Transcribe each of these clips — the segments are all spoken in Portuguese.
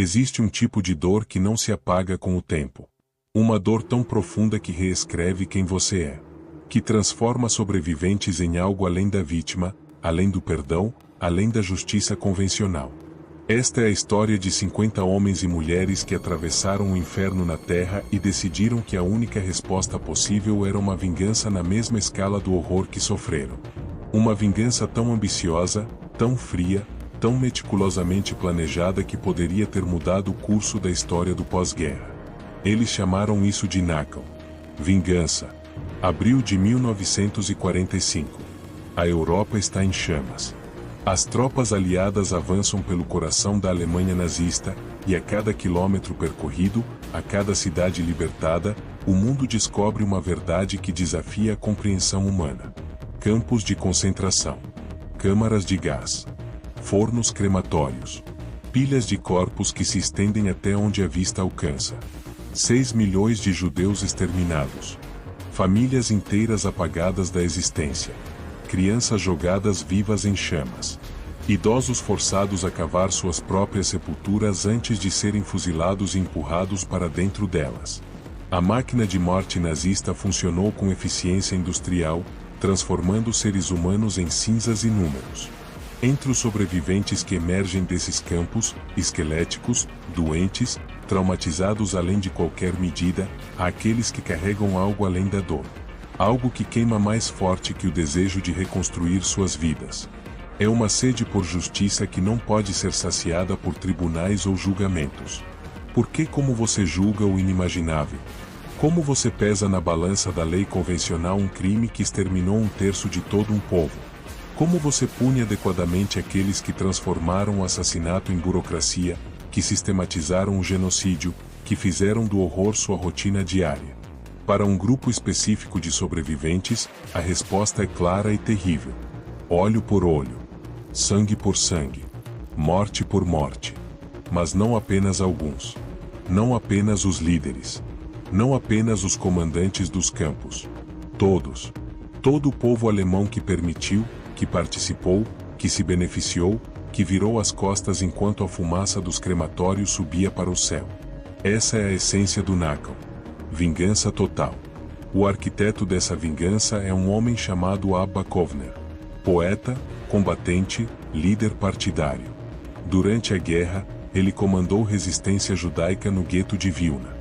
Existe um tipo de dor que não se apaga com o tempo. Uma dor tão profunda que reescreve quem você é. Que transforma sobreviventes em algo além da vítima, além do perdão, além da justiça convencional. Esta é a história de 50 homens e mulheres que atravessaram o inferno na Terra e decidiram que a única resposta possível era uma vingança na mesma escala do horror que sofreram. Uma vingança tão ambiciosa, tão fria, tão meticulosamente planejada que poderia ter mudado o curso da história do pós-guerra. Eles chamaram isso de Nakam. Vingança. Abril de 1945. A Europa está em chamas. As tropas aliadas avançam pelo coração da Alemanha nazista, e a cada quilômetro percorrido, a cada cidade libertada, o mundo descobre uma verdade que desafia a compreensão humana. Campos de concentração. Câmaras de gás. Fornos crematórios. Pilhas de corpos que se estendem até onde a vista alcança. 6 milhões de judeus exterminados. Famílias inteiras apagadas da existência. Crianças jogadas vivas em chamas. Idosos forçados a cavar suas próprias sepulturas antes de serem fuzilados e empurrados para dentro delas. A máquina de morte nazista funcionou com eficiência industrial, transformando seres humanos em cinzas e números. Entre os sobreviventes que emergem desses campos, esqueléticos, doentes, traumatizados além de qualquer medida, há aqueles que carregam algo além da dor. Algo que queima mais forte que o desejo de reconstruir suas vidas. É uma sede por justiça que não pode ser saciada por tribunais ou julgamentos. Porque como você julga o inimaginável? Como você pesa na balança da lei convencional um crime que exterminou um terço de todo um povo? Como você pune adequadamente aqueles que transformaram o assassinato em burocracia, que sistematizaram o genocídio, que fizeram do horror sua rotina diária? Para um grupo específico de sobreviventes, a resposta é clara e terrível. Olho por olho. Sangue por sangue. Morte por morte. Mas não apenas alguns. Não apenas os líderes. Não apenas os comandantes dos campos. Todos. Todo o povo alemão que permitiu, que participou, que se beneficiou, que virou as costas enquanto a fumaça dos crematórios subia para o céu. Essa é a essência do Nakam. Vingança total. O arquiteto dessa vingança é um homem chamado Abba Kovner. Poeta, combatente, líder partidário. Durante a guerra, ele comandou resistência judaica no gueto de Vilna.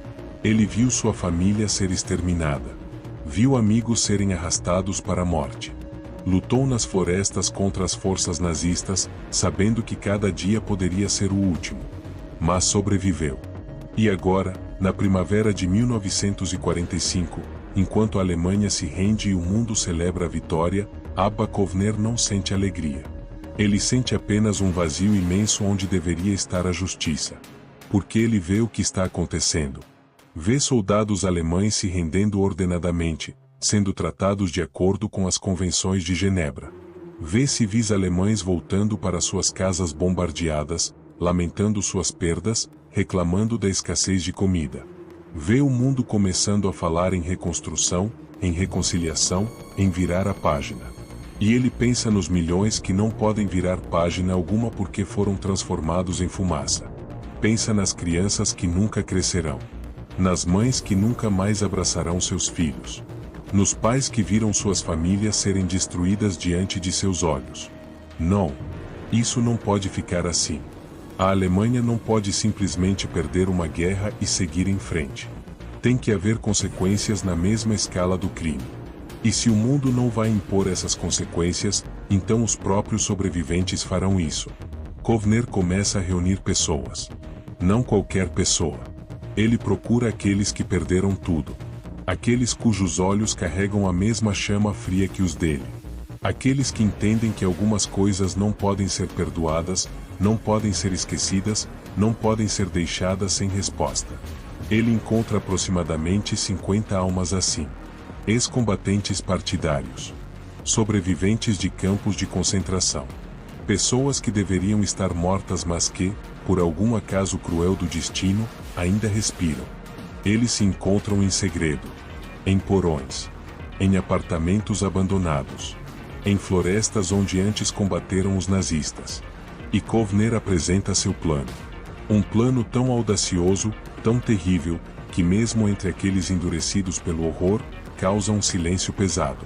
Ele viu sua família ser exterminada. Viu amigos serem arrastados para a morte. Lutou nas florestas contra as forças nazistas, sabendo que cada dia poderia ser o último. Mas sobreviveu. E agora, na primavera de 1945, enquanto a Alemanha se rende e o mundo celebra a vitória, Abba Kovner não sente alegria. Ele sente apenas um vazio imenso onde deveria estar a justiça. Porque ele vê o que está acontecendo. Vê soldados alemães se rendendo ordenadamente, sendo tratados de acordo com as convenções de Genebra. Vê civis alemães voltando para suas casas bombardeadas, lamentando suas perdas, reclamando da escassez de comida. Vê o mundo começando a falar em reconstrução, em reconciliação, em virar a página. E ele pensa nos milhões que não podem virar página alguma porque foram transformados em fumaça. Pensa nas crianças que nunca crescerão. Nas mães que nunca mais abraçarão seus filhos. Nos pais que viram suas famílias serem destruídas diante de seus olhos. Não. Isso não pode ficar assim. A Alemanha não pode simplesmente perder uma guerra e seguir em frente. Tem que haver consequências na mesma escala do crime. E se o mundo não vai impor essas consequências, então os próprios sobreviventes farão isso. Kovner começa a reunir pessoas. Não qualquer pessoa. Ele procura aqueles que perderam tudo. Aqueles cujos olhos carregam a mesma chama fria que os dele. Aqueles que entendem que algumas coisas não podem ser perdoadas, não podem ser esquecidas, não podem ser deixadas sem resposta. Ele encontra aproximadamente 50 almas assim. Ex-combatentes partidários. Sobreviventes de campos de concentração. Pessoas que deveriam estar mortas mas que, por algum acaso cruel do destino, ainda respiram. Eles se encontram em segredo. Em porões. Em apartamentos abandonados. Em florestas onde antes combateram os nazistas. E Kovner apresenta seu plano. Um plano tão audacioso, tão terrível, que mesmo entre aqueles endurecidos pelo horror, causa um silêncio pesado.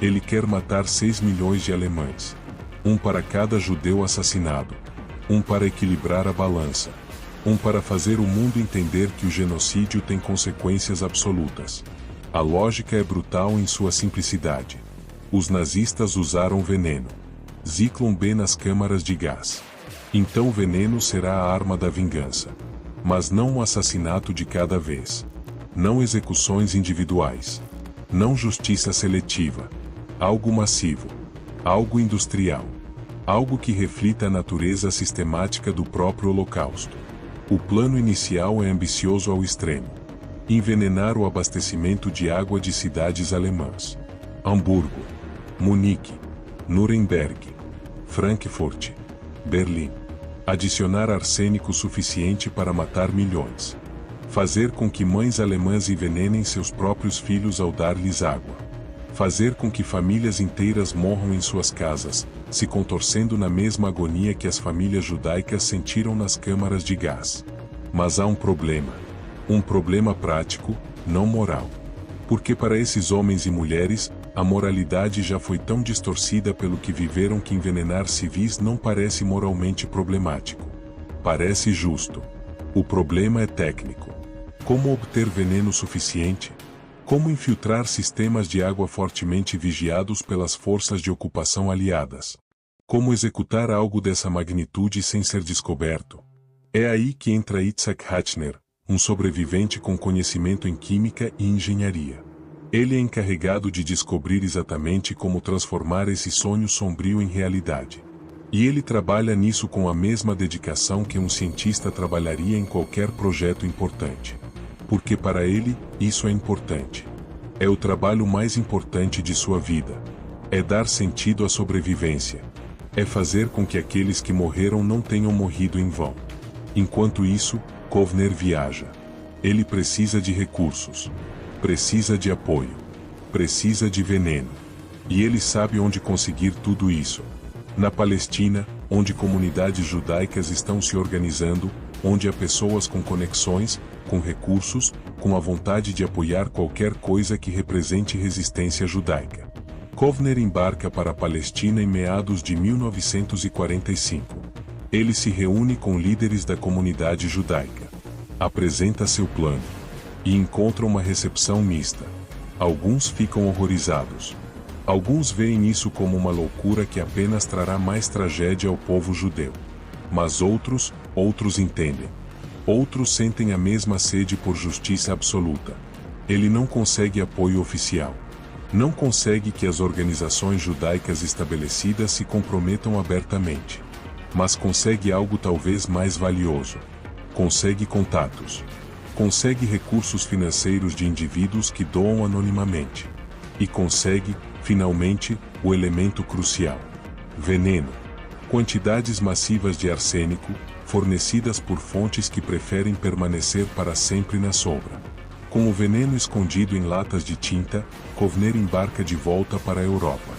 Ele quer matar 6 milhões de alemães. Um para cada judeu assassinado. Um para equilibrar a balança. Um para fazer o mundo entender que o genocídio tem consequências absolutas. A lógica é brutal em sua simplicidade. Os nazistas usaram veneno. Zyklon B nas câmaras de gás. Então o veneno será a arma da vingança. Mas não um assassinato de cada vez. Não execuções individuais. Não justiça seletiva. Algo massivo. Algo industrial. Algo que reflita a natureza sistemática do próprio Holocausto. O plano inicial é ambicioso ao extremo. Envenenar o abastecimento de água de cidades alemãs. Hamburgo, Munique, Nuremberg, Frankfurt, Berlim. Adicionar arsênico suficiente para matar milhões. Fazer com que mães alemãs envenenem seus próprios filhos ao dar-lhes água. Fazer com que famílias inteiras morram em suas casas, se contorcendo na mesma agonia que as famílias judaicas sentiram nas câmaras de gás. Mas há um problema. Um problema prático, não moral. Porque para esses homens e mulheres, a moralidade já foi tão distorcida pelo que viveram que envenenar civis não parece moralmente problemático. Parece justo. O problema é técnico. Como obter veneno suficiente? Como infiltrar sistemas de água fortemente vigiados pelas forças de ocupação aliadas? Como executar algo dessa magnitude sem ser descoberto? É aí que entra Itzhak Hatchner, um sobrevivente com conhecimento em química e engenharia. Ele é encarregado de descobrir exatamente como transformar esse sonho sombrio em realidade. E ele trabalha nisso com a mesma dedicação que um cientista trabalharia em qualquer projeto importante. Porque para ele, isso é importante. É o trabalho mais importante de sua vida. É dar sentido à sobrevivência. É fazer com que aqueles que morreram não tenham morrido em vão. Enquanto isso, Kovner viaja. Ele precisa de recursos. Precisa de apoio. Precisa de veneno. E ele sabe onde conseguir tudo isso. Na Palestina, onde comunidades judaicas estão se organizando, onde há pessoas com conexões, com recursos, com a vontade de apoiar qualquer coisa que represente resistência judaica. Kovner embarca para a Palestina em meados de 1945. Ele se reúne com líderes da comunidade judaica. Apresenta seu plano. E encontra uma recepção mista. Alguns ficam horrorizados. Alguns veem isso como uma loucura que apenas trará mais tragédia ao povo judeu. Mas outros entendem. Outros sentem a mesma sede por justiça absoluta. Ele não consegue apoio oficial. Não consegue que as organizações judaicas estabelecidas se comprometam abertamente. Mas consegue algo talvez mais valioso. Consegue contatos. Consegue recursos financeiros de indivíduos que doam anonimamente. E consegue, finalmente, o elemento crucial. Veneno. Quantidades massivas de arsênico, fornecidas por fontes que preferem permanecer para sempre na sombra. Com o veneno escondido em latas de tinta, Kovner embarca de volta para a Europa.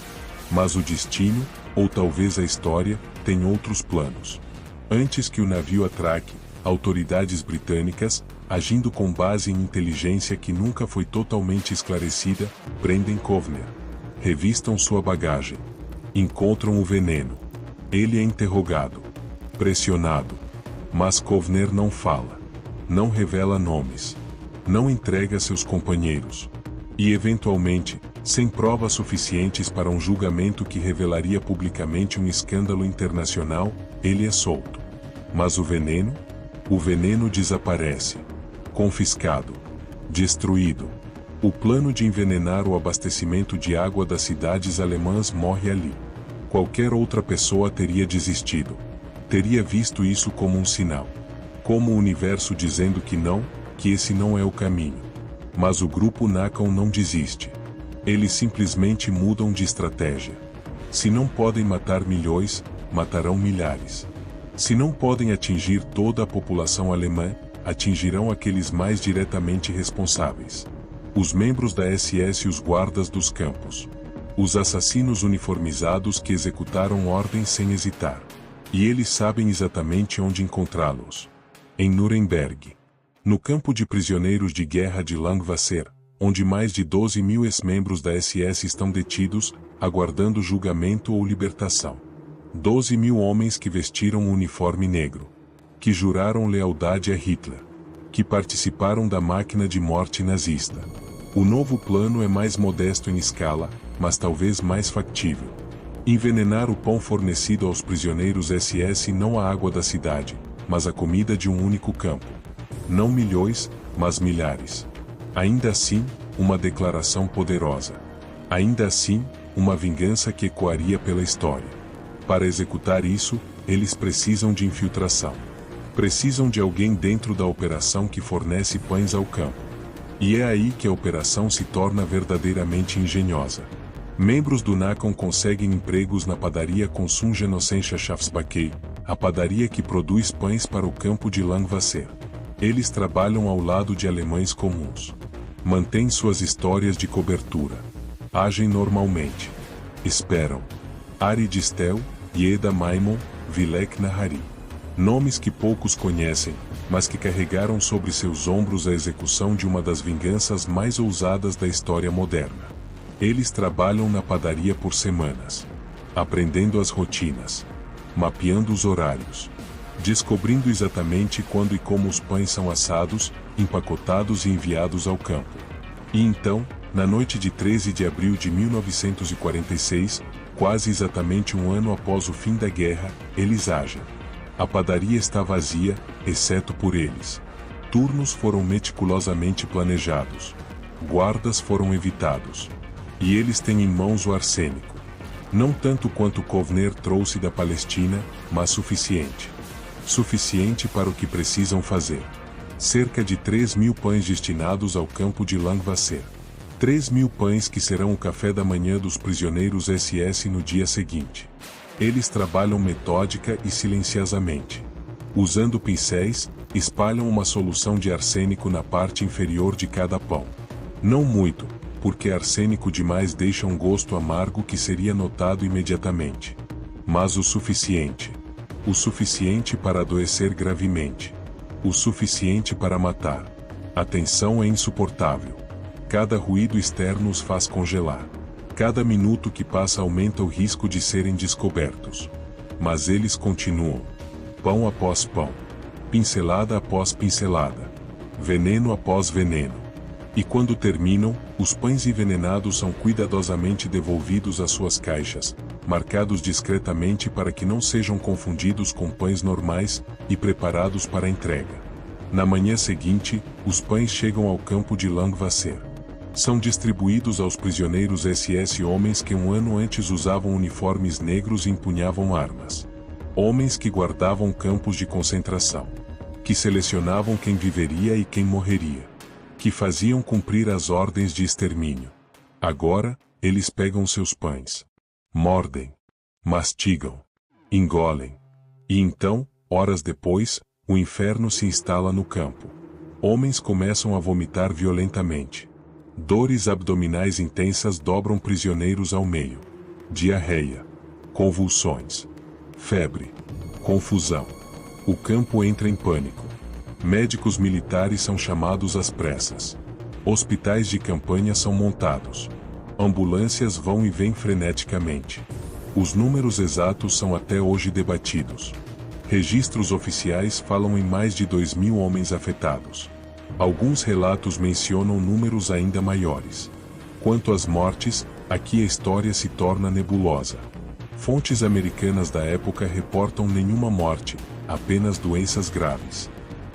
Mas o destino, ou talvez a história, tem outros planos. Antes que o navio atraque, autoridades britânicas, agindo com base em inteligência que nunca foi totalmente esclarecida, prendem Kovner. Revistam sua bagagem. Encontram o veneno. Ele é interrogado. Pressionado. Mas Kovner não fala. Não revela nomes. Não entrega seus companheiros. E eventualmente, sem provas suficientes para um julgamento que revelaria publicamente um escândalo internacional, ele é solto. Mas o veneno? O veneno desaparece. Confiscado. Destruído. O plano de envenenar o abastecimento de água das cidades alemãs morre ali. Qualquer outra pessoa teria desistido. Teria visto isso como um sinal. Como o universo dizendo que não, que esse não é o caminho. Mas o grupo Nakon não desiste. Eles simplesmente mudam de estratégia. Se não podem matar milhões, matarão milhares. Se não podem atingir toda a população alemã, atingirão aqueles mais diretamente responsáveis. Os membros da SS e os guardas dos campos. Os assassinos uniformizados que executaram ordens sem hesitar. E eles sabem exatamente onde encontrá-los. em Nuremberg. No campo de prisioneiros de guerra de Langwasser, onde mais de 12.000 ex-membros da SS estão detidos, aguardando julgamento ou libertação. 12.000 homens que vestiram um uniforme negro, que juraram lealdade a Hitler, que participaram da máquina de morte nazista. O novo plano é mais modesto em escala, mas talvez mais factível. Envenenar o pão fornecido aos prisioneiros SS, não a água da cidade, mas a comida de um único campo. Não milhões, mas milhares. Ainda assim, uma declaração poderosa. Ainda assim, uma vingança que ecoaria pela história. Para executar isso, eles precisam de infiltração. Precisam de alguém dentro da operação que fornece pães ao campo. E é aí que a operação se torna verdadeiramente engenhosa. Membros do NACOM conseguem empregos na padaria Konsumgenossenschaftspakei, a padaria que produz pães para o campo de Langwasser. Eles trabalham ao lado de alemães comuns. Mantêm suas histórias de cobertura. Agem normalmente. Esperam. Ari Distel, Yeda Maimon, Vilek Nahari. Nomes que poucos conhecem, mas que carregaram sobre seus ombros a execução de uma das vinganças mais ousadas da história moderna. Eles trabalham na padaria por semanas, aprendendo as rotinas, mapeando os horários, descobrindo exatamente quando e como os pães são assados, empacotados e enviados ao campo. E então, na noite de 13 de abril de 1946, quase exatamente um ano após o fim da guerra, eles agem. A padaria está vazia, exceto por eles. Turnos foram meticulosamente planejados. Guardas foram evitados. E eles têm em mãos o arsênico. Não tanto quanto Kovner trouxe da Palestina, mas suficiente. Suficiente para o que precisam fazer. Cerca de 3.000 pães destinados ao campo de Langwasser. 3.000 pães que serão o café da manhã dos prisioneiros SS no dia seguinte. Eles trabalham metódica e silenciosamente. Usando pincéis, espalham uma solução de arsênico na parte inferior de cada pão. Não muito, porque arsênico demais deixa um gosto amargo que seria notado imediatamente. Mas o suficiente. O suficiente para adoecer gravemente. O suficiente para matar. A tensão é insuportável. Cada ruído externo os faz congelar. Cada minuto que passa aumenta o risco de serem descobertos. Mas eles continuam. Pão após pão. Pincelada após pincelada. Veneno após veneno. E quando terminam, os pães envenenados são cuidadosamente devolvidos às suas caixas, marcados discretamente para que não sejam confundidos com pães normais, e preparados para a entrega. Na manhã seguinte, os pães chegam ao campo de Langwasser. São distribuídos aos prisioneiros SS, homens que um ano antes usavam uniformes negros e empunhavam armas. Homens que guardavam campos de concentração. Que selecionavam quem viveria e quem morreria. Que faziam cumprir as ordens de extermínio. Agora, eles pegam seus pães. Mordem. Mastigam. Engolem. E então, horas depois, o inferno se instala no campo. Homens começam a vomitar violentamente. Dores abdominais intensas dobram prisioneiros ao meio. Diarreia. Convulsões. Febre. Confusão. O campo entra em pânico. Médicos militares são chamados às pressas. Hospitais de campanha são montados. Ambulâncias vão e vêm freneticamente. Os números exatos são até hoje debatidos. Registros oficiais falam em mais de 2.000 homens afetados. Alguns relatos mencionam números ainda maiores. Quanto às mortes, aqui a história se torna nebulosa. Fontes americanas da época reportam nenhuma morte, apenas doenças graves.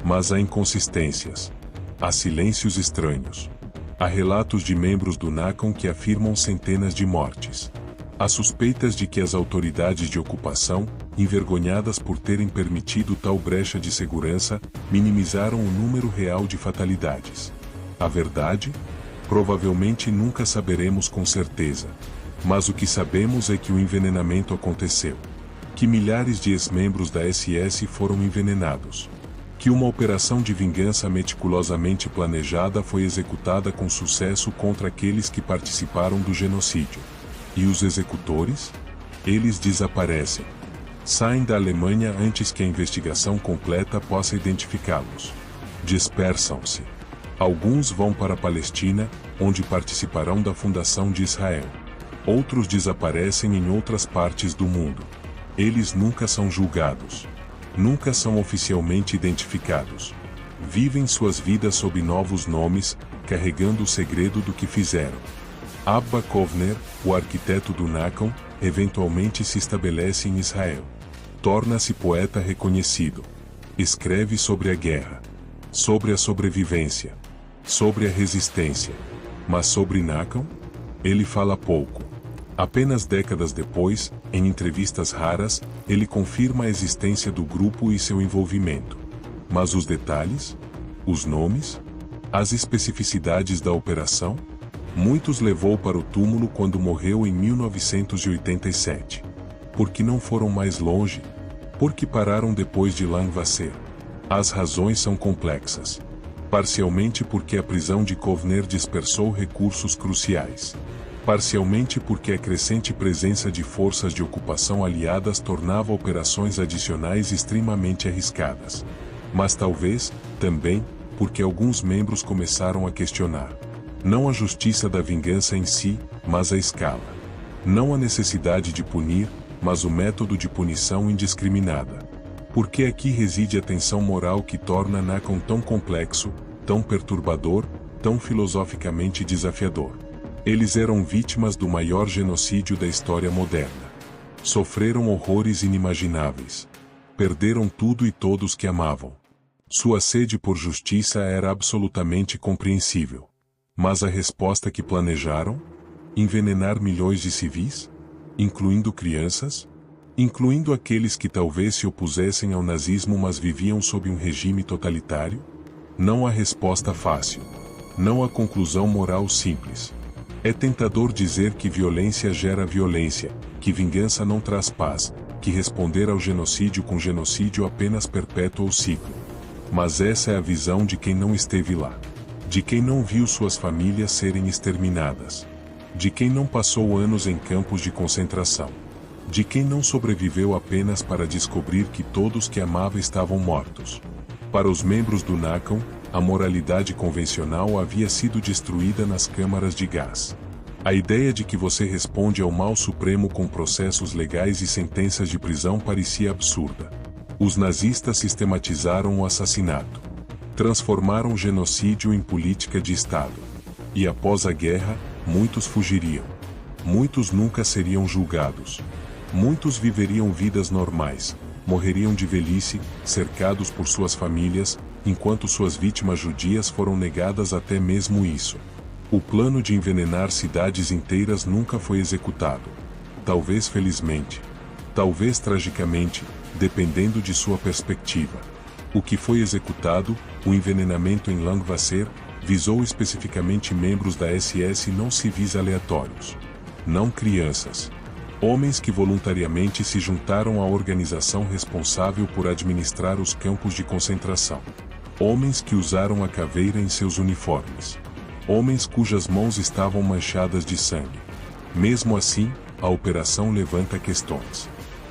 Mas há inconsistências. Há silêncios estranhos. Há relatos de membros do NACOM que afirmam centenas de mortes. Há suspeitas de que as autoridades de ocupação, envergonhadas por terem permitido tal brecha de segurança, minimizaram o número real de fatalidades. A verdade? Provavelmente nunca saberemos com certeza. Mas o que sabemos é que o envenenamento aconteceu. Que milhares de ex-membros da SS foram envenenados. Que uma operação de vingança meticulosamente planejada foi executada com sucesso contra aqueles que participaram do genocídio. E os executores? Eles desaparecem. Saem da Alemanha antes que a investigação completa possa identificá-los. Dispersam-se. Alguns vão para a Palestina, onde participarão da fundação de Israel. Outros desaparecem em outras partes do mundo. Eles nunca são julgados. Nunca são oficialmente identificados. Vivem suas vidas sob novos nomes, carregando o segredo do que fizeram. Abba Kovner, o arquiteto do Nakam, eventualmente se estabelece em Israel. Torna-se poeta reconhecido. Escreve sobre a guerra, sobre a sobrevivência, sobre a resistência. Mas sobre Nakam? Ele fala pouco. Apenas décadas depois, em entrevistas raras, ele confirma a existência do grupo e seu envolvimento. Mas os detalhes? Os nomes? As especificidades da operação? Muitos levou para o túmulo quando morreu em 1987. Por que não foram mais longe? Por que pararam depois de Langwasser? As razões são complexas. Parcialmente porque a prisão de Kovner dispersou recursos cruciais. Parcialmente porque a crescente presença de forças de ocupação aliadas tornava operações adicionais extremamente arriscadas. Mas talvez, também, porque alguns membros começaram a questionar. Não a justiça da vingança em si, mas a escala. Não a necessidade de punir, mas o método de punição indiscriminada. Porque aqui reside a tensão moral que torna Nakam tão complexo, tão perturbador, tão filosoficamente desafiador. Eles eram vítimas do maior genocídio da história moderna. Sofreram horrores inimagináveis. Perderam tudo e todos que amavam. Sua sede por justiça era absolutamente compreensível. Mas a resposta que planejaram? Envenenar milhões de civis? Incluindo crianças? Incluindo aqueles que talvez se opusessem ao nazismo mas viviam sob um regime totalitário? Não há resposta fácil. Não há conclusão moral simples. É tentador dizer que violência gera violência, que vingança não traz paz, que responder ao genocídio com genocídio apenas perpetua o ciclo. Mas essa é a visão de quem não esteve lá. De quem não viu suas famílias serem exterminadas. De quem não passou anos em campos de concentração. De quem não sobreviveu apenas para descobrir que todos que amava estavam mortos. Para os membros do Nakam, a moralidade convencional havia sido destruída nas câmaras de gás. A ideia de que você responde ao mal supremo com processos legais e sentenças de prisão parecia absurda. Os nazistas sistematizaram o assassinato. Transformaram o genocídio em política de Estado. E após a guerra, muitos fugiriam. Muitos nunca seriam julgados. Muitos viveriam vidas normais, morreriam de velhice, cercados por suas famílias, enquanto suas vítimas judias foram negadas até mesmo isso. O plano de envenenar cidades inteiras nunca foi executado. Talvez felizmente. Talvez tragicamente, dependendo de sua perspectiva. O que foi executado, o envenenamento em Langwasser, visou especificamente membros da SS não civis aleatórios. Não crianças. Homens que voluntariamente se juntaram à organização responsável por administrar os campos de concentração. Homens que usaram a caveira em seus uniformes. Homens cujas mãos estavam manchadas de sangue. Mesmo assim, a operação levanta questões.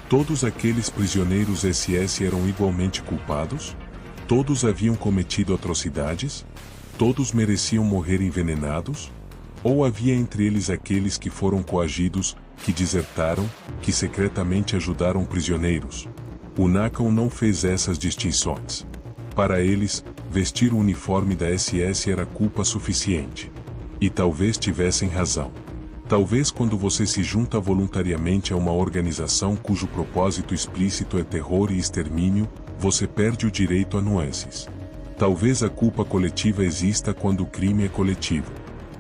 Todos aqueles prisioneiros SS eram igualmente culpados? Todos haviam cometido atrocidades? Todos mereciam morrer envenenados? Ou havia entre eles aqueles que foram coagidos, que desertaram, que secretamente ajudaram prisioneiros? O Nakam não fez essas distinções. Para eles, vestir o uniforme da SS era culpa suficiente. E talvez tivessem razão. Talvez quando você se junta voluntariamente a uma organização cujo propósito explícito é terror e extermínio, você perde o direito a nuances. Talvez a culpa coletiva exista quando o crime é coletivo.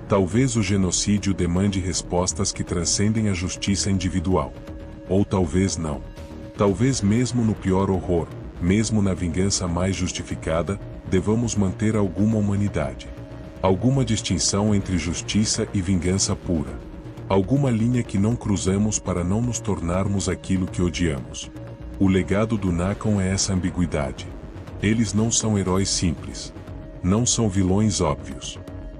Talvez o genocídio demande respostas que transcendem a justiça individual. Ou talvez não. Talvez mesmo no pior horror, mesmo na vingança mais justificada, devamos manter alguma humanidade. Alguma distinção entre justiça e vingança pura. Alguma linha que não cruzamos para não nos tornarmos aquilo que odiamos. O legado do Nakam é essa ambiguidade. Eles não são heróis simples. Não são vilões óbvios.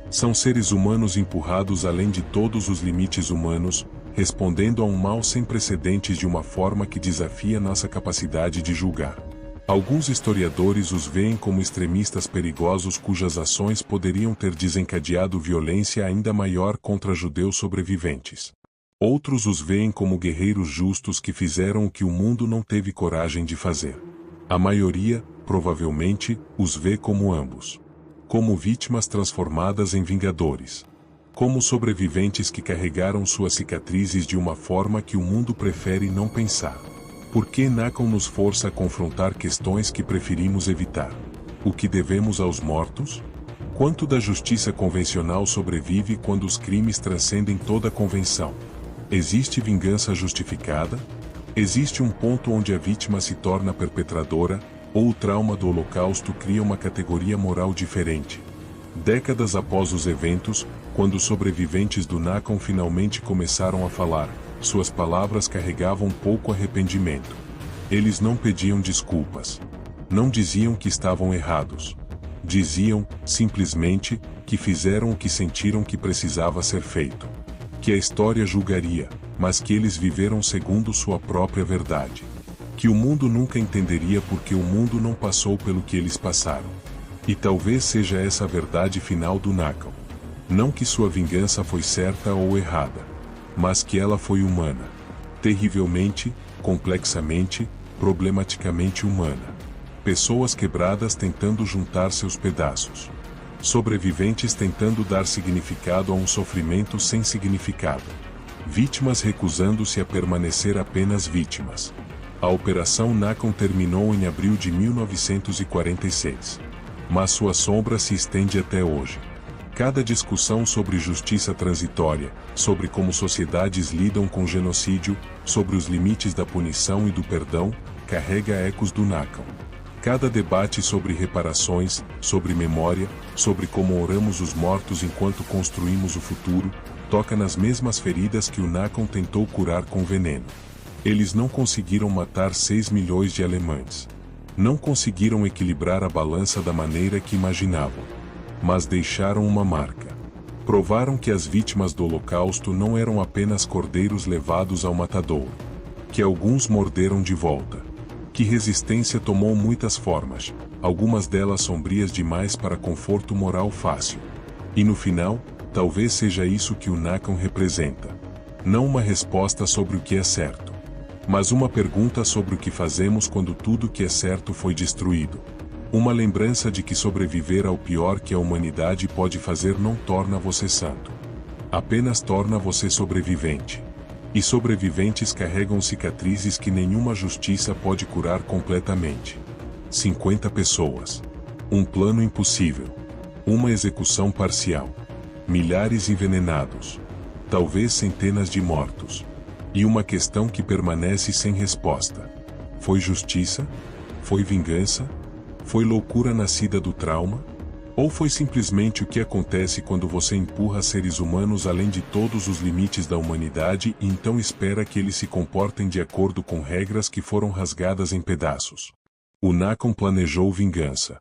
São seres humanos empurrados além de todos os limites humanos, respondendo a um mal sem precedentes de uma forma que desafia nossa capacidade de julgar. Alguns historiadores os veem como extremistas perigosos cujas ações poderiam ter desencadeado violência ainda maior contra judeus sobreviventes. Outros os veem como guerreiros justos que fizeram o que o mundo não teve coragem de fazer. A maioria, provavelmente, os vê como ambos. Como vítimas transformadas em vingadores. Como sobreviventes que carregaram suas cicatrizes de uma forma que o mundo prefere não pensar. Por que Nahum nos força a confrontar questões que preferimos evitar? O que devemos aos mortos? Quanto da justiça convencional sobrevive quando os crimes transcendem toda convenção? Existe vingança justificada? Existe um ponto onde a vítima se torna perpetradora, ou o trauma do Holocausto cria uma categoria moral diferente? Décadas após os eventos, quando os sobreviventes do Nahum finalmente começaram a falar, suas palavras carregavam pouco arrependimento. Eles não pediam desculpas. Não diziam que estavam errados. Diziam, simplesmente, que fizeram o que sentiram que precisava ser feito. Que a história julgaria, mas que eles viveram segundo sua própria verdade. Que o mundo nunca entenderia porque o mundo não passou pelo que eles passaram. E talvez seja essa a verdade final do Nahum. Não que sua vingança foi certa ou errada, mas que ela foi humana. Terrivelmente, complexamente, problematicamente humana. Pessoas quebradas tentando juntar seus pedaços. Sobreviventes tentando dar significado a um sofrimento sem significado. Vítimas recusando-se a permanecer apenas vítimas. A Operação Nahum terminou em abril de 1946. Mas sua sombra se estende até hoje. Cada discussão sobre justiça transitória, sobre como sociedades lidam com genocídio, sobre os limites da punição e do perdão, carrega ecos do Nahum. Cada debate sobre reparações, sobre memória, sobre como oramos os mortos enquanto construímos o futuro, toca nas mesmas feridas que o Nahum tentou curar com veneno. Eles não conseguiram matar 6 milhões de alemães. Não conseguiram equilibrar a balança da maneira que imaginavam. Mas deixaram uma marca. Provaram que as vítimas do Holocausto não eram apenas cordeiros levados ao matadouro. Que alguns morderam de volta. Que resistência tomou muitas formas, algumas delas sombrias demais para conforto moral fácil. E no final, talvez seja isso que o Nahum representa. Não uma resposta sobre o que é certo, mas uma pergunta sobre o que fazemos quando tudo que é certo foi destruído. Uma lembrança de que sobreviver ao pior que a humanidade pode fazer não torna você santo. Apenas torna você sobrevivente. E sobreviventes carregam cicatrizes que nenhuma justiça pode curar completamente. 50 pessoas. Um plano impossível. Uma execução parcial. Milhares envenenados. Talvez centenas de mortos. E uma questão que permanece sem resposta. Foi justiça? Foi vingança? Foi loucura nascida do trauma? Ou foi simplesmente o que acontece quando você empurra seres humanos além de todos os limites da humanidade e então espera que eles se comportem de acordo com regras que foram rasgadas em pedaços? O Nahum planejou vingança.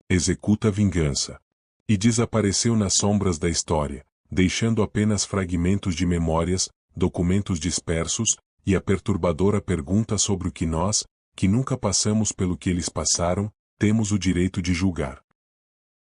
Executa vingança. E desapareceu nas sombras da história, deixando apenas fragmentos de memórias, documentos dispersos, e a perturbadora pergunta sobre o que nós, que nunca passamos pelo que eles passaram, temos o direito de julgar.